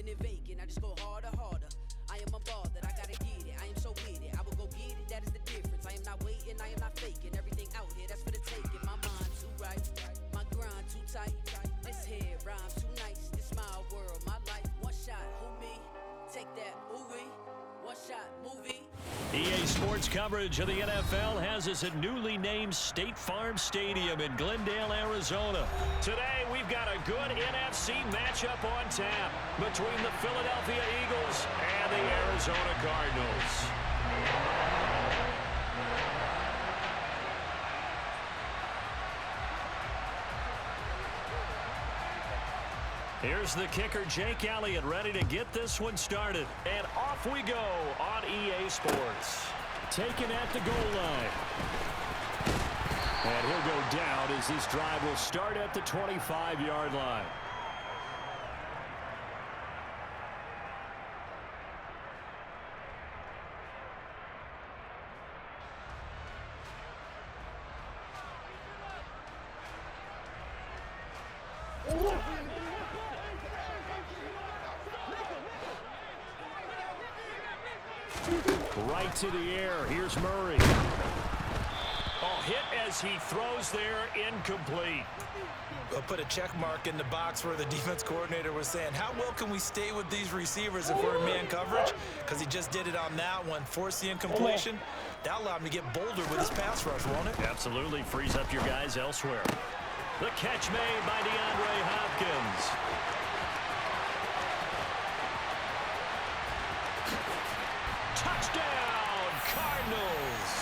infinite vacant. I just go harder, harder. I am unbothered, I gotta get it. I am so with it. I will go get it, that is the difference. I am not waiting, I am not faking. Everything out here, that's for the taking. My mind too right, my grind too tight. This head rhyme too nice. This my world, my life. One shot, who me? Take that, ooh-wee. One shot, movie. EA Sports coverage of the NFL has us at newly named State Farm Stadium in Glendale, Arizona. Today, we've got a good NFC matchup on tap between the Philadelphia Eagles and the Arizona Cardinals. Here's the kicker, Jake Elliott, ready to get this one started. And off we go on EA Sports. Taken at the goal line. And he'll go down as this drive will start at the 25-yard line. Right to the air. Here's Murray. Oh, hit as he throws there, incomplete. We'll put a check mark in the box where the defense coordinator was saying, how well can we stay with these receivers if we're in man coverage? Because he just did it on that one, forced the incompletion. That allowed him to get bolder with his pass rush, won't it? Absolutely. Frees up your guys elsewhere. The catch made by DeAndre Hopkins. Touchdown, Cardinals.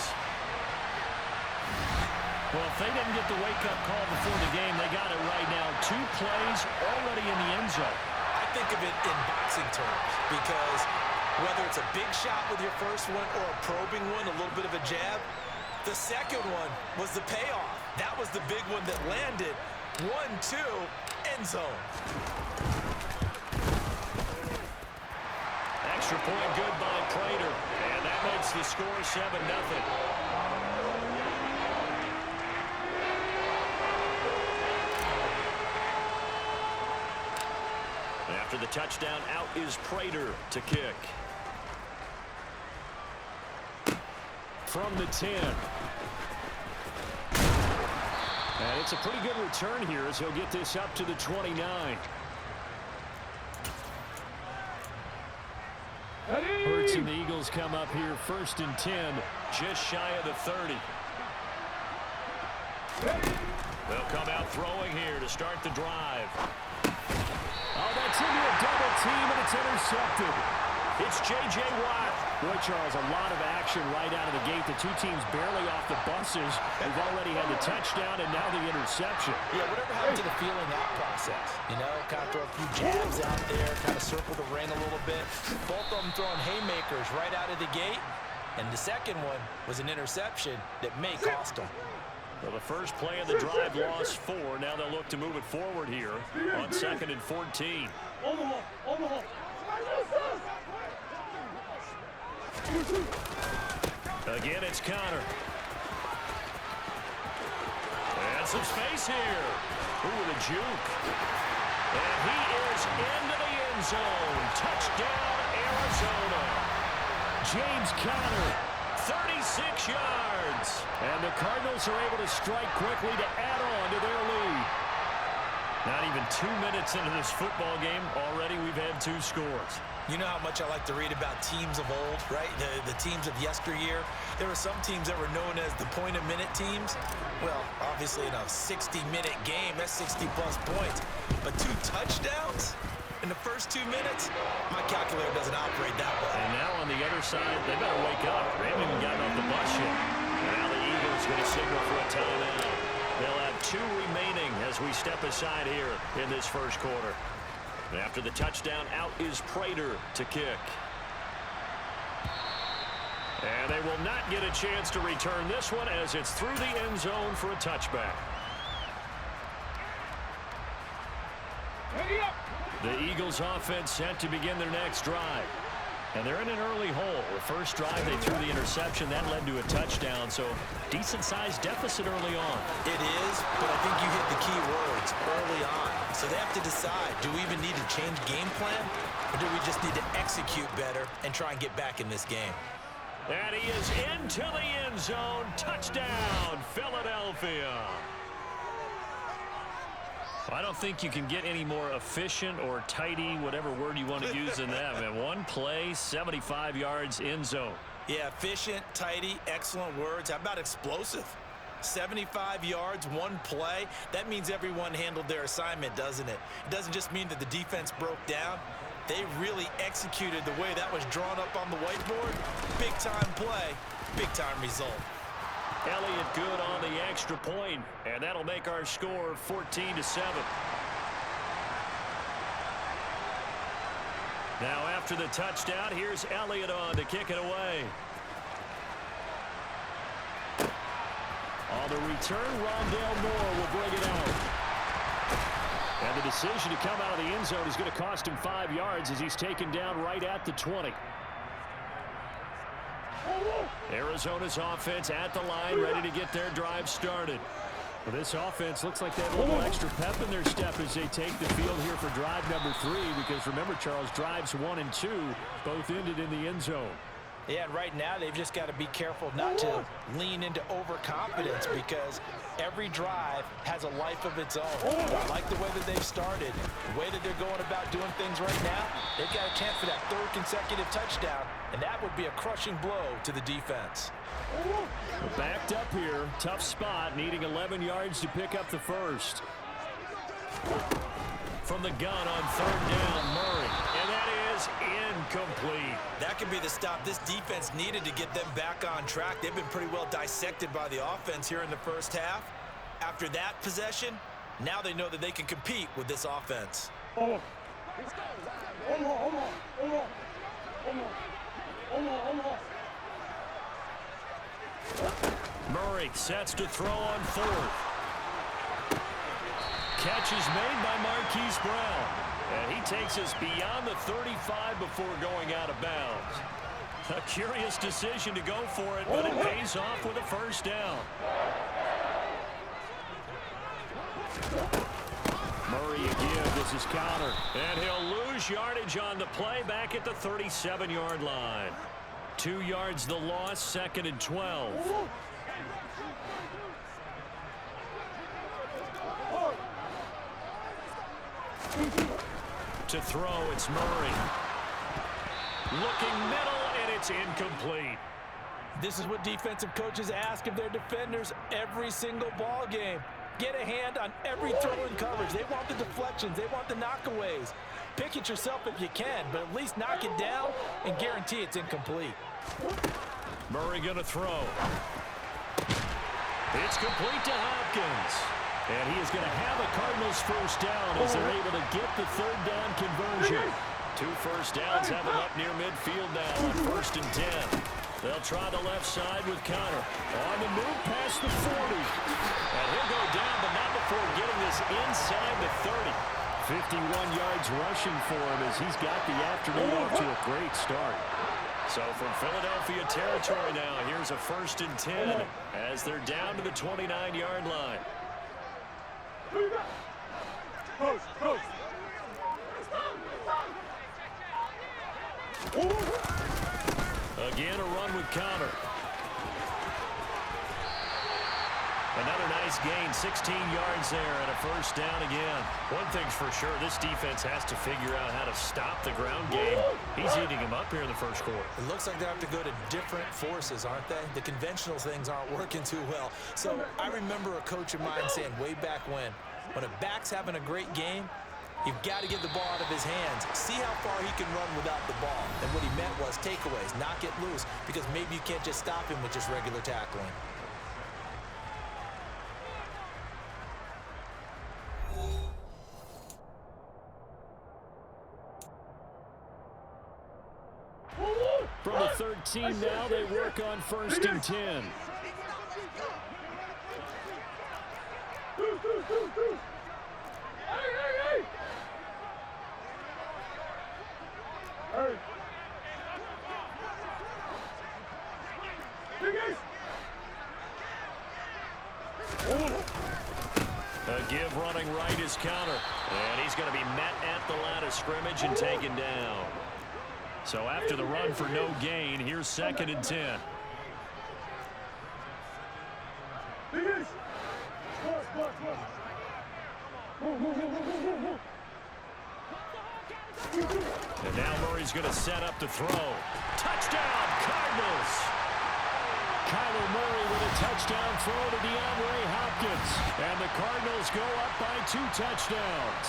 Well, if they didn't get the wake-up call before the game, they got it right now. 2 plays already in the end zone. I think of it in boxing terms because whether it's a big shot with your first one or a probing one, a little bit of a jab, the second one was the payoff. That was the big one that landed. 1-2, end zone. Extra point good by Prater, and that makes the score 7-0. After the touchdown, out is Prater to kick. From the 10. And it's a pretty good return here as he'll get this up to the 29. Hurts and the Eagles come up here 1st and 10, just shy of the 30. They'll come out throwing here to start the drive. Oh, that's into a double team, and it's intercepted. It's J.J. Watt. Boy, Charles, a lot of action right out of the gate. The two teams barely off the buses. They've already had the touchdown and now the interception. Yeah, whatever happened to the feeling out process? You know, kind of throw a few jabs out there, kind of circle the ring a little bit. Both of them throwing haymakers right out of the gate. And the second one was an interception that may cost them. Well, the first play of the drive lost 4. Now they'll look to move it forward here on 2nd and 14. Again, it's Connor. And some space here. Ooh, with a juke. And he is into the end zone. Touchdown, Arizona. James Conner, 36 yards. And the Cardinals are able to strike quickly to add on to their lead. Not even 2 minutes into this football game, already we've had 2 scores. You know how much I like to read about teams of old, right? The teams of yesteryear. There were some teams that were known as the point-a-minute teams. Well, obviously in a 60-minute game, that's 60-plus points. But 2 touchdowns in the first 2 minutes? My calculator doesn't operate that way. And now on the other side, they better wake up. They haven't even gotten off the bus yet. Now the Eagles going to signal for a timeout. They'll have 2 remaining as we step aside here in this first quarter. After the touchdown, out is Prater to kick. And they will not get a chance to return this one as it's through the end zone for a touchback. The Eagles offense set to begin their next drive. And they're in an early hole. The first drive, they threw the interception. That led to a touchdown. So decent-sized deficit early on. It is, but I think you hit the key words early on. So they have to decide, do we even need to change game plan? Or do we just need to execute better and try and get back in this game? And he is into the end zone. Touchdown, Philadelphia. I don't think you can get any more efficient or tidy, whatever word you want to use in that. Man, one play, 75 yards, end zone. Yeah, efficient, tidy, excellent words. How about explosive? 75 yards, one play. That means everyone handled their assignment, doesn't it? It doesn't just mean that the defense broke down. They really executed the way that was drawn up on the whiteboard. Big-time play, big-time result. Elliott good on the extra point, and that'll make our score 14-7. Now after the touchdown, here's Elliott on to kick it away. On the return, Rondale Moore will bring it out. And the decision to come out of the end zone is going to cost him 5 yards as he's taken down right at the 20. Arizona's offense at the line, ready to get their drive started. Well, this offense looks like they have a little extra pep in their step as they take the field here for drive number 3, because remember, Charles, drives 1 and 2 both ended in the end zone. Yeah, and right now they've just got to be careful not to lean into overconfidence, because every drive has a life of its own. I like the way that they've started, the way that they're going about doing things right now. They've got a chance for that 3rd consecutive touchdown, and that would be a crushing blow to the defense. Backed up here, tough spot, needing 11 yards to pick up the first. From the gun on 3rd down, Murray, and that is incomplete. That could be the stop this defense needed to get them back on track. They've been pretty well dissected by the offense here in the first half. After that possession, now they know that they can compete with this offense. Murray sets to throw on 4th. Catch is made by Marquise Brown. And he takes us beyond the 35 before going out of bounds. A curious decision to go for it, but it pays off with a first down. Murray again, this is counter. And he'll lose yardage on the play back at the 37-yard line. 2 yards the loss, 2nd and 12. To throw, it's Murray. Looking middle, and it's incomplete. This is what defensive coaches ask of their defenders every single ball game. Get a hand on every throw in coverage. They want the deflections. They want the knockaways. Pick it yourself if you can, but at least knock it down and guarantee it's incomplete. Murray going to throw. It's complete to Hopkins. And he is going to have a Cardinals first down as they're able to get the 3rd down conversion. 2 first downs have him up near midfield now on 1st and 10. They'll try the left side with Conner. On the move past the 40. And he'll go down, but not before getting this inside the 30. 51 yards rushing for him as he's got the afternoon off to a great start. So from Philadelphia territory now, here's a 1st and 10 as they're down to the 29-yard line. Again, a run with Conner. Another nice gain, 16 yards there, and a first down again. One thing's for sure, this defense has to figure out how to stop the ground game. He's eating him up here in the first quarter. It looks like they have to go to different forces, aren't they? The conventional things aren't working too well. So I remember a coach of mine saying way back when a back's having a great game, you've got to get the ball out of his hands. See how far he can run without the ball. And what he meant was takeaways, knock it loose, because maybe you can't just stop him with just regular tackling. From the 13 now, they work on 1st and 10. A give running right is counter. And he's going to be met at the line of scrimmage and taken down. So after the run for no gain, here's 2nd and 10. And now Murray's going to set up the throw. Touchdown, Cardinals! Kyler Murray with a touchdown throw to DeAndre Hopkins. And the Cardinals go up by 2 touchdowns.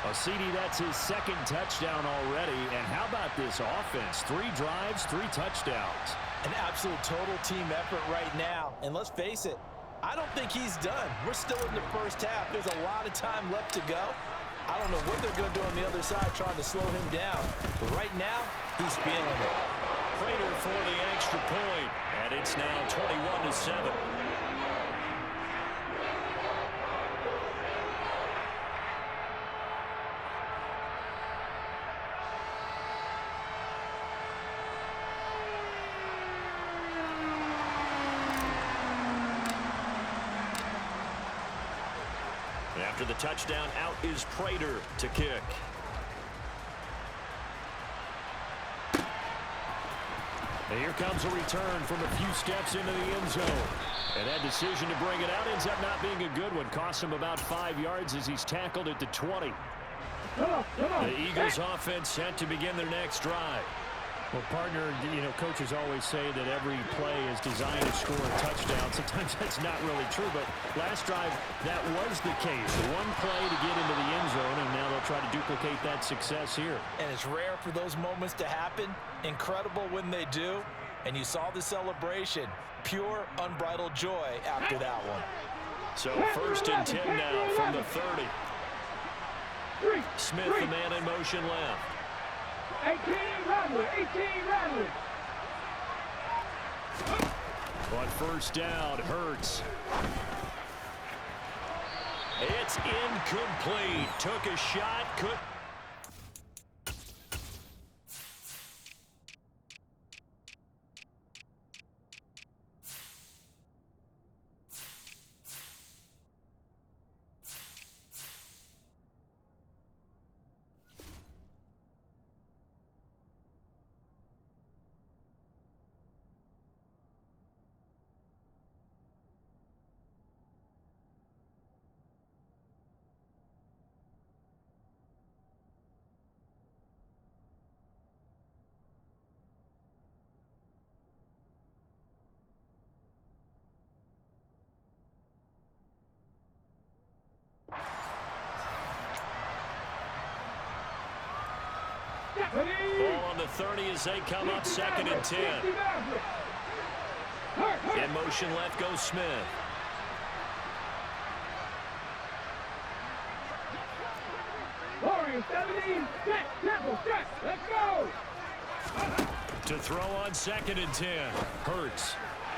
Well, CD, that's his 2nd touchdown already. And how about this offense? 3 drives, 3 touchdowns. An absolute total team effort right now. And let's face it, I don't think he's done. We're still in the first half. There's a lot of time left to go. I don't know what they're going to do on the other side trying to slow him down. But right now, he's feeling it. Prater for the extra point. And it's now 21-7. After the touchdown, out is Prater to kick. And here comes a return from a few steps into the end zone. And that decision to bring it out ends up not being a good one. Costs him about 5 yards as he's tackled at the 20. The Eagles offense set to begin their next drive. Well, partner, you know, coaches always say that every play is designed to score a touchdown. Sometimes that's not really true, but last drive, that was the case. One play to get into the end zone, and now they'll try to duplicate that success here. And it's rare for those moments to happen. Incredible when they do. And you saw the celebration. Pure, unbridled joy after that one. So 1st and 10 now from the 30. Smith, the man in motion left. 18 Rattler. On 1st down, Hurts. It's incomplete. Took a shot, could. Ball on the 30 as they come up 2nd and 10. In motion left goes Smith. Warriors 17, set, temple, set, let's go! To throw on 2nd and 10. Hurts.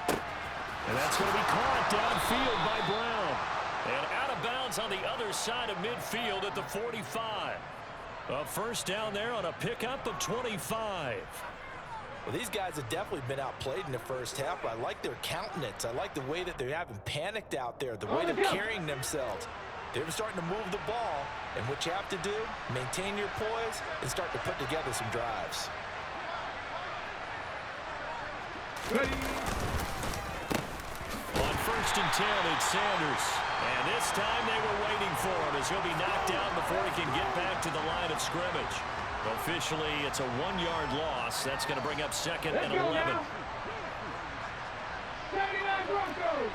And that's going to be caught downfield by Brown. And out of bounds on the other side of midfield at the 45. A 1st down there on a pickup of 25. Well, these guys have definitely been outplayed in the first half, but I like their countenance. I like the way that they haven't panicked out there, the way they're carrying themselves. They're starting to move the ball, and what you have to do, maintain your poise and start to put together some drives. Ready. On 1st and 10, it's Sanders. And this time they were waiting for him as he'll be knocked down before he can get back to the line of scrimmage. Officially, it's a 1-yard loss. That's going to bring up 2nd and 11. 79 Broncos.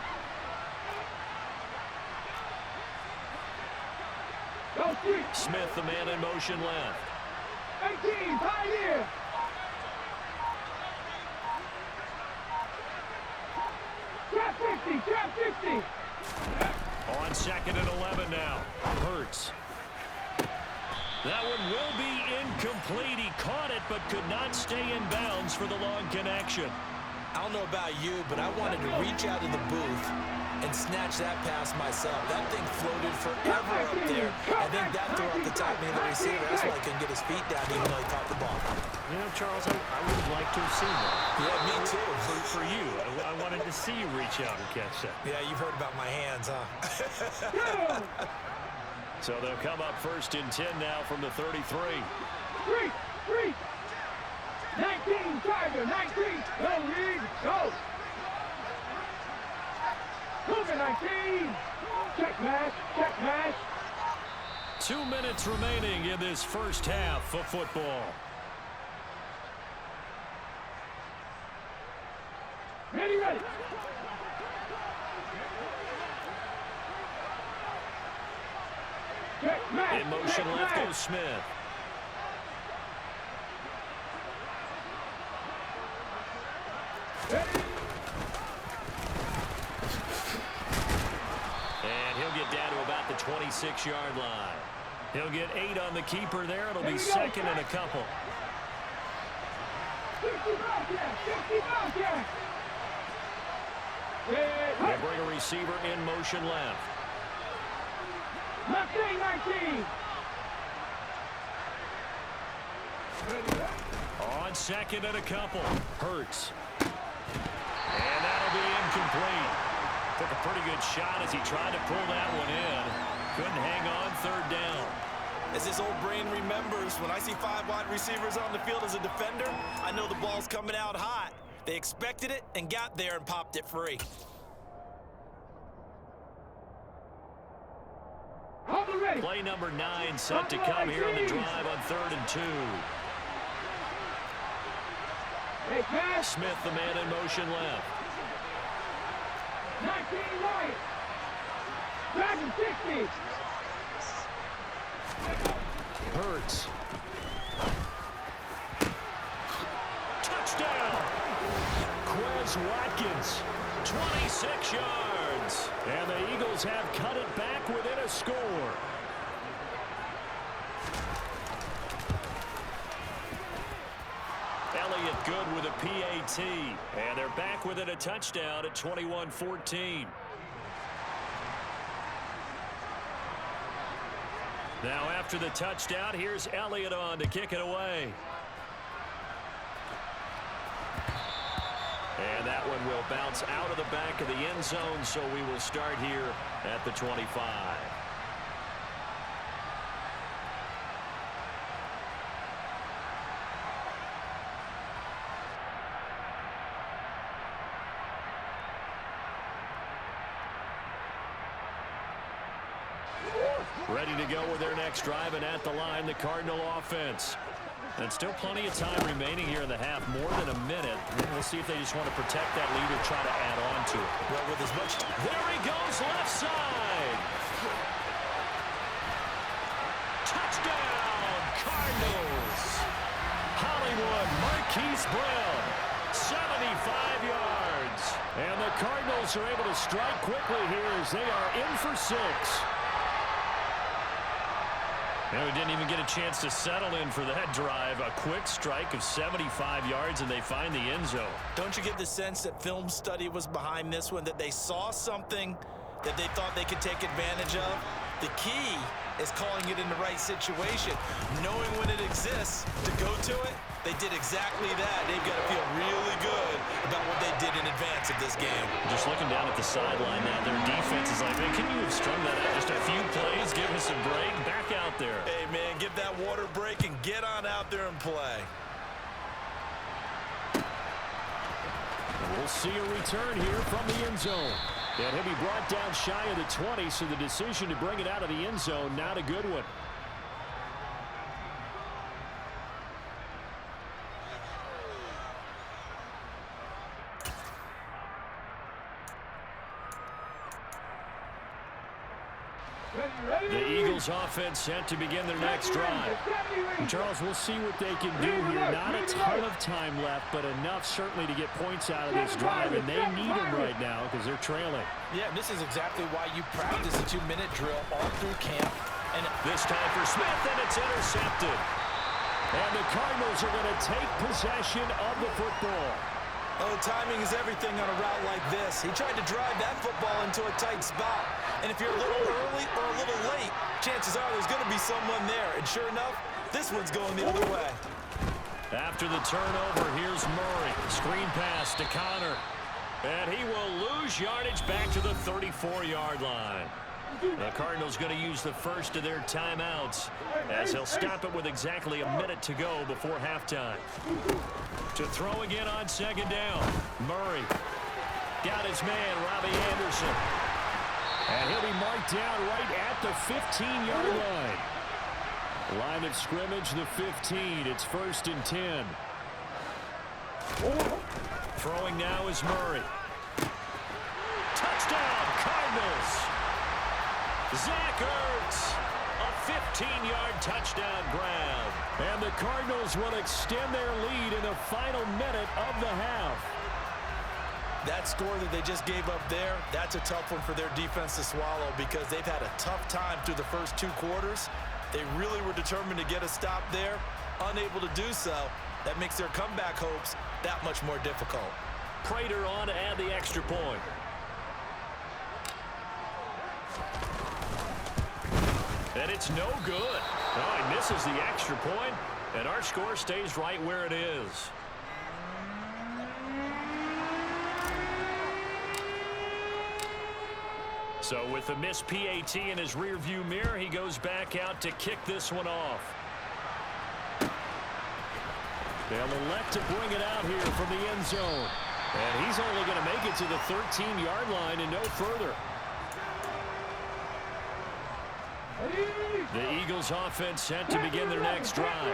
Smith, the man in motion left. 18, Pioneer. Trap 50. On 2nd and 11 now. Hurts. That one will be incomplete. He caught it but could not stay in bounds for the long connection. I don't know about you, but I wanted to reach out of the booth and snatch that pass myself. That thing floated forever up there, and then that threw up the top of the receiver. That's why he couldn't get his feet down even though he caught the ball. You know, Charles, I would like to have seen that. Yeah, me too. For you, I wanted to see you reach out and catch that. Yeah, you've heard about my hands, huh? So they'll come up first and 10 now from the 33. 3. 19, Tiger, 19. Go, Reed, go. Move it, 19. Check mash. 2 minutes remaining in this first half of football. Ready. Check mash. In motion left goes Smith. And he'll get down to about the 26-yard line. He'll get 8 on the keeper there. It'll be second and a couple. 65 yards. They bring a receiver in motion left. 19. On second and a couple. Hurts. And that'll be incomplete. Took a pretty good shot as he tried to pull that one in. Couldn't hang on, third down. As his old brain remembers, when I see 5 wide receivers on the field as a defender, I know the ball's coming out hot. They expected it and got there and popped it free. Play number 9 set to come here on the drive on 3rd and 2. Smith, the man in motion left. 19 right. Dragon 60. Hurts. Touchdown! Quez Watkins, 26 yards. And the Eagles have cut it back within a score. Elliott good with a PAT. And they're back within a touchdown at 21-14. Now after the touchdown, here's Elliott on to kick it away. And that one will bounce out of the back of the end zone, so we will start here at the 25. Ready to go with their next drive, and at the line, the Cardinal offense. And still plenty of time remaining here in the half, more than a minute. And we'll see if they just want to protect that lead or try to add on to it. Well, with as much... There he goes, left side. Touchdown, Cardinals. Hollywood Marquise Brown, 75 yards. And the Cardinals are able to strike quickly here as they are in for 6. And we didn't even get a chance to settle in for that drive. A quick strike of 75 yards, and they find the end zone. Don't you get the sense that film study was behind this one, that they saw something that they thought they could take advantage of? The key is calling it in the right situation, knowing when it exists to go to it. They did exactly that. They've got to feel really good about what they did in advance of this game. Just looking down at the sideline now, their defense is like, man, can you have strung that out just a few plays? Give us a break. Back out there. Hey, man, give that water break and get on out there and play. We'll see a return here from the end zone. And he'll be brought down shy of the 20, so the decision to bring it out of the end zone, not a good one. The Eagles offense set to begin their next drive. And Charles, we'll see what they can do here. Not a ton of time left, but enough certainly to get points out of this drive, and they need them right now because they're trailing. Yeah, this is exactly why you practice a 2-minute drill all through camp. And this time for Smith, and it's intercepted. And the Cardinals are going to take possession of the football. Oh, timing is everything on a route like this. He tried to drive that football into a tight spot. And if you're a little early or a little late, chances are there's going to be someone there. And sure enough, this one's going the other way. After the turnover, here's Murray. Screen pass to Connor. And he will lose yardage back to the 34-yard line. The Cardinals going to use the first of their timeouts as he'll stop it with exactly a minute to go before halftime. To throw again on second down. Murray got his man, Robbie Anderson. And he'll be marked down right at the 15-yard line. Line of scrimmage, the 15. It's 1st and 10. Throwing now is Murray. Touchdown, Cardinals. Zach Ertz, a 15-yard touchdown grab. And the Cardinals will extend their lead in the final minute of the half. That score that they just gave up there, that's a tough one for their defense to swallow because they've had a tough time through the first 2 quarters. They really were determined to get a stop there, unable to do so. That makes their comeback hopes that much more difficult. Prater on to add the extra point. And it's no good. Oh, he misses the extra point, and our score stays right where it is. So with the missed PAT in his rearview mirror, he goes back out to kick this one off. They'll elect to bring it out here from the end zone. And he's only going to make it to the 13-yard line and no further. The Eagles offense set to begin their next drive.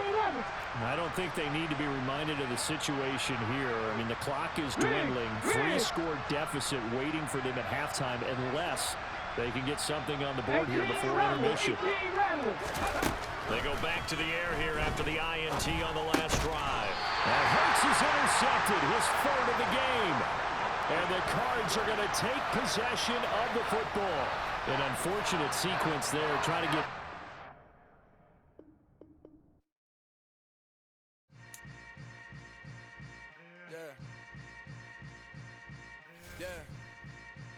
I don't think they need to be reminded of the situation here. I mean, the clock is dwindling. 3-score deficit waiting for them at halftime unless they can get something on the board here before intermission. They go back to the air here after the INT on the last drive. And Hurts is intercepted, his 3rd of the game. And the Cards are going to take possession of the football. An unfortunate sequence there, trying to get... Yeah.